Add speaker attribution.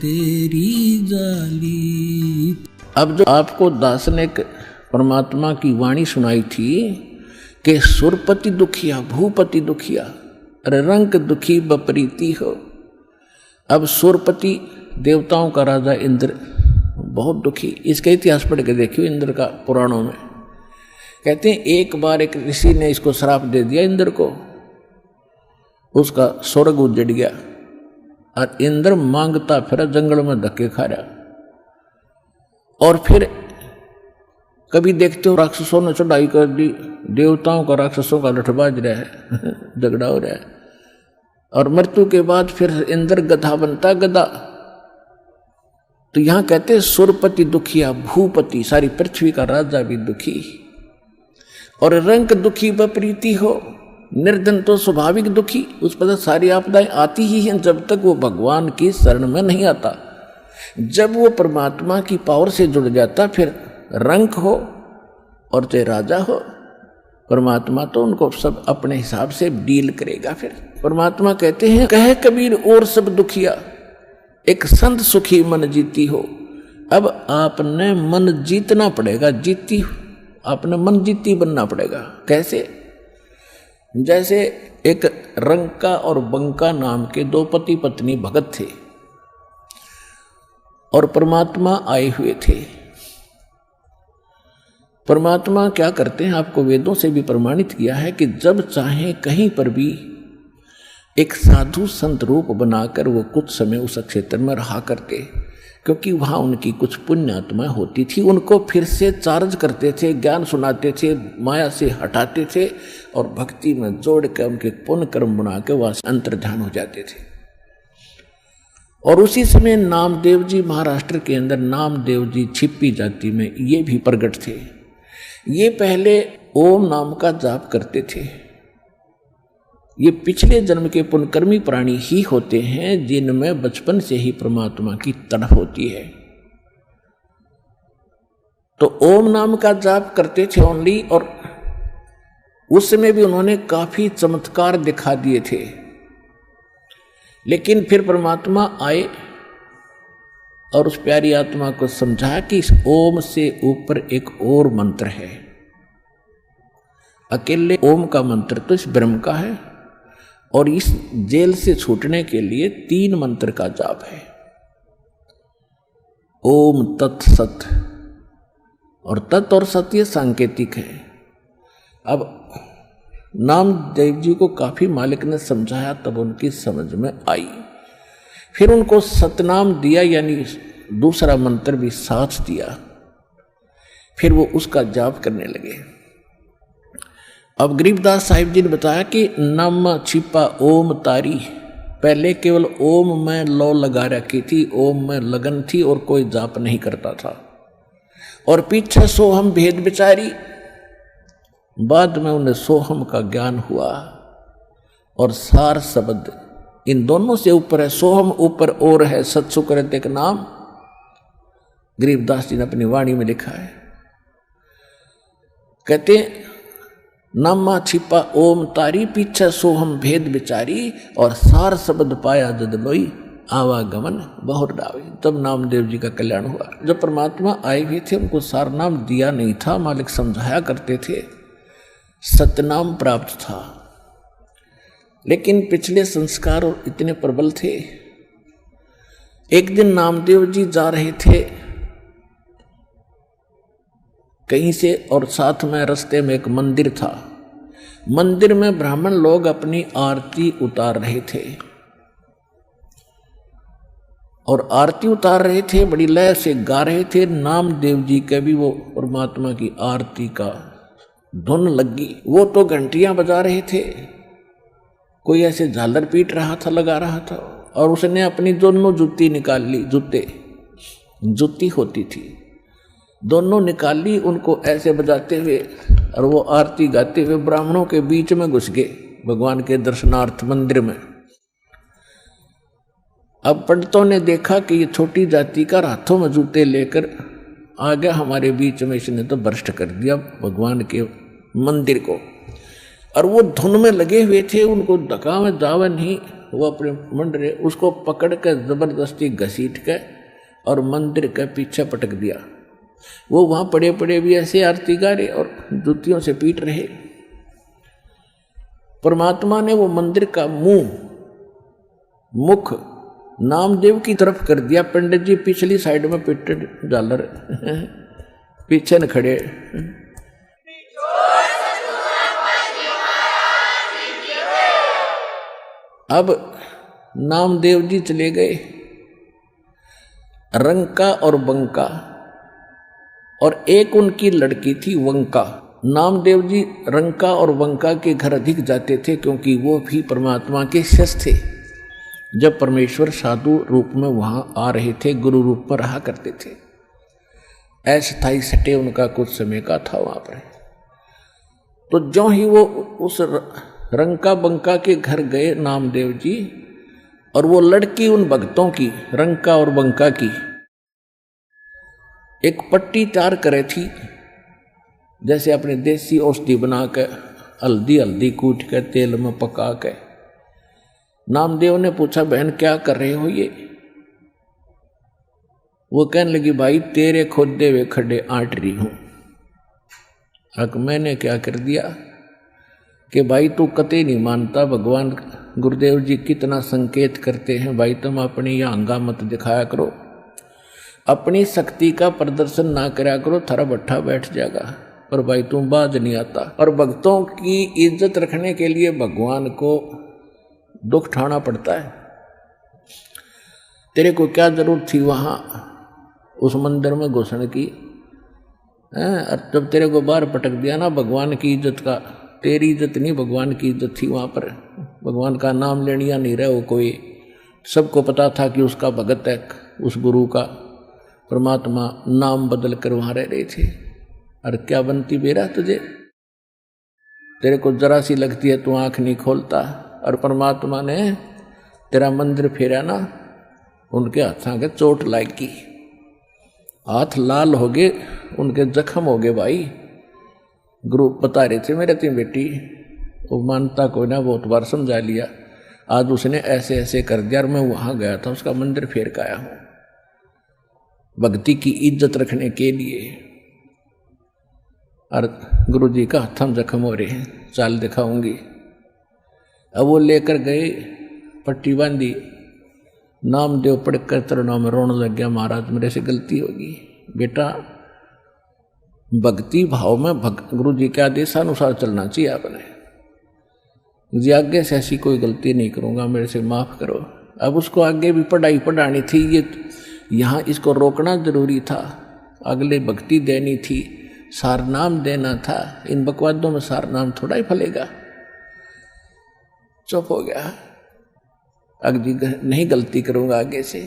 Speaker 1: तेरी जाली। अब जो आपको दास ने परमात्मा की वाणी सुनाई थी कि सुरपति दुखिया भूपति दुखिया अरे रंग दुखी बपरीति हो। अब सुरपति देवताओं का राजा इंद्र बहुत दुखी। इसका इतिहास पढ़ के देखियो इंद्र का पुराणों में। कहते हैं एक बार एक ऋषि ने इसको श्राप दे दिया इंद्र को, उसका स्वर्ग उजड़ गया और इंद्र मांगता फिरा जंगल में धक्के खा रहा। और फिर कभी देखते हो राक्षसों ने चढ़ाई कर दी, देवताओं का राक्षसों का लठबाज रहा है झगड़ा हो रहा है। और मृत्यु के बाद फिर इंद्र गधा बनता गधा। तो यहां कहते हैं सुरपति दुखिया भूपति, सारी पृथ्वी का राजा भी दुखी। और रंग दुखी बपरीति हो, निर्धन तो स्वाभाविक दुखी, उस पर सारी आपदाएं आती ही हैं जब तक वो भगवान की शरण में नहीं आता। जब वो परमात्मा की पावर से जुड़ जाता फिर रंग हो और चाहे राजा हो, परमात्मा तो उनको सब अपने हिसाब से डील करेगा। फिर परमात्मा कहते हैं कहे कबीर और सब दुखिया एक संत सुखी मन जीती हो। अब आपने मन जीतना पड़ेगा, जीती आपने मन जीती बनना पड़ेगा। कैसे? जैसे एक रंका और बंका नाम के दो पति पत्नी भगत थे और परमात्मा आए हुए थे। परमात्मा क्या करते हैं, आपको वेदों से भी प्रमाणित किया है कि जब चाहे कहीं पर भी एक साधु संत रूप बनाकर वो कुछ समय उस क्षेत्र में रहा करते, क्योंकि वहाँ उनकी कुछ पुण्य आत्माएं होती थी। उनको फिर से चार्ज करते थे, ज्ञान सुनाते थे, माया से हटाते थे और भक्ति में जोड़ कर उनके पुण्य कर्म बना के वहाँ से अंतर्ध्यान हो जाते थे। और उसी समय नामदेव जी महाराष्ट्र के अंदर नामदेव जी छिप्पी जाति में ये भी प्रकट थे। ये पहले ओम नाम का जाप करते थे। ये पिछले जन्म के पुण्यकर्मी प्राणी ही होते हैं जिनमें बचपन से ही परमात्मा की तड़प होती है। तो ओम नाम का जाप करते थे ओनली, और उस समय भी उन्होंने काफी चमत्कार दिखा दिए थे। लेकिन फिर परमात्मा आए और उस प्यारी आत्मा को समझाया कि इस ओम से ऊपर एक और मंत्र है। अकेले ओम का मंत्र तो इस ब्रह्म का है, और इस जेल से छूटने के लिए 3 मंत्र का जाप है। ओम तत्सत, और तत् और सत ये सांकेतिक है। अब नामदेव जी को काफी मालिक ने समझाया, तब उनकी समझ में आई। फिर उनको सतनाम दिया, यानी दूसरा मंत्र भी साथ दिया। फिर वो उसका जाप करने लगे। अब गरीबदास साहिब जी ने बताया कि नम छिपा ओम तारी, पहले केवल ओम में लौ लगा रखी थी, ओम में लगन थी और कोई जाप नहीं करता था। और पीछे सोहम भेद विचारी, बाद में उन्हें सोहम का ज्ञान हुआ। और सार शब्द इन दोनों से ऊपर है, सोहम ऊपर और है, सत्सुकृत एक नाम गरीबदास जी ने अपनी वाणी में लिखा है। कहते नामा छिपा ओम तारी, पीछे सोहम भेद विचारी, और सार शब्द पाया जद लोई, आवागमन बहुत डावी। तब नामदेव जी का कल्याण हुआ। जब परमात्मा आए हुए थे उनको सार नाम दिया नहीं था, मालिक समझाया करते थे, सतनाम प्राप्त था। लेकिन पिछले संस्कार इतने प्रबल थे। एक दिन नामदेव जी जा रहे थे कहीं से, और साथ में रास्ते में एक मंदिर था। मंदिर में ब्राह्मण लोग अपनी आरती उतार रहे थे, और आरती उतार रहे थे, बड़ी लय से गा रहे थे। नामदेव जी के भी वो परमात्मा की आरती का धुन लगी। वो तो घंटियां बजा रहे थे, कोई ऐसे झालर पीट रहा था, लगा रहा था। और उसने अपनी दोनों जूती निकाल ली, जूती होती थी, दोनों निकाल ली, उनको ऐसे बजाते हुए, और वो आरती गाते हुए ब्राह्मणों के बीच में घुस गए भगवान के दर्शनार्थ मंदिर में। अब पंडितों ने देखा कि ये छोटी जाति का हाथों में जूते लेकर आ गया हमारे बीच में, इसने तो भ्रष्ट कर दिया भगवान के मंदिर को। और वो धुन में लगे हुए थे, उनको धका में दावा नहीं, वो अपने मंडरे उसको पकड़ कर जबरदस्ती घसीट के और मंदिर के पीछे पटक दिया। वो वहां पड़े पड़े भी ऐसे आरती गा रहे और जूतियों से पीट रहे। परमात्मा ने वो मंदिर का मुख नामदेव की तरफ कर दिया। पंडित जी पिछली साइड में पिट झालर पीछे न खड़े। अब नामदेव जी चले गए रंका और बंका, और एक उनकी लड़की थी वंका। नामदेव जी रंका और वंका के घर अधिक जाते थे क्योंकि वो भी परमात्मा के शिष्य थे। जब परमेश्वर साधु रूप में वहां आ रहे थे, गुरु रूप में रहा करते थे। अस्थायी सटे उनका कुछ समय का था वहां पर। तो जो ही वो उस रंका बंका के घर गए नामदेव जी, और वो लड़की उन भक्तों की रंका और बंका की एक पट्टी तैयार करे थी, जैसे अपने देसी औषधि बना के हल्दी कूट के तेल में पका के। नामदेव ने पूछा, बहन क्या कर रहे हो ये? वो कहने लगी, भाई तेरे खोदे हुए खड्डे आंट रही हूं। अब मैंने क्या कर दिया कि भाई तू कतई नहीं मानता, भगवान गुरुदेव जी कितना संकेत करते हैं, भाई तुम अपनी यह हंगा मत दिखाया करो, अपनी शक्ति का प्रदर्शन ना करा करो, थारा भट्ठा बैठ जाएगा। पर भाई तुम बाज नहीं आता। और भक्तों की इज्जत रखने के लिए भगवान को दुख उठाना पड़ता है। तेरे को क्या जरूरत थी वहां उस मंदिर में घुसने की? और जब तेरे को बाहर पटक दिया ना भगवान की इज्जत का, तेरी इज्जत नहीं भगवान की इज्जत थी वहां पर। भगवान का नाम लेनिया नहीं रहे वो कोई। सबको पता था कि उसका भगत है, उस गुरु का परमात्मा नाम बदल कर वहां रह रहे थे। और क्या बनती बेरा तुझे? तेरे को जरा सी लगती है तू आंख नहीं खोलता। और परमात्मा ने तेरा मंदिर फेरा ना, उनके हाथों के चोट लागी, हाथ लाल हो गए, उनके जख्म हो गए। भाई गुरु बता रहे थे मेरे तीन बेटी, वो मानता कोई ना, बहुत बार समझा लिया। आज उसने ऐसे ऐसे कर दिया और मैं वहां गया था, उसका मंदिर फेर के आया हूं भक्ति की इज्जत रखने के लिए। और गुरु जी का हथम जख्म हो रहे हैं, चाल दिखाऊंगी। अब वो लेकर गए, पट्टी बांधी, नामदेव पढ़कर चरणों में रोने लग गया, महाराज मेरे से गलती होगी। बेटा भक्ति भाव में गुरु जी के आदेशानुसार चलना चाहिए आपने। जी आगे से ऐसी कोई गलती नहीं करूंगा, मेरे से माफ करो। अब उसको आगे भी पढ़ाई पढ़ानी थी, ये यहाँ इसको रोकना जरूरी था, अगले भक्ति देनी थी, सार नाम देना था। इन बकवादों में सार नाम थोड़ा ही फलेगा। चुप हो गया, अगली नहीं गलती करूंगा आगे से।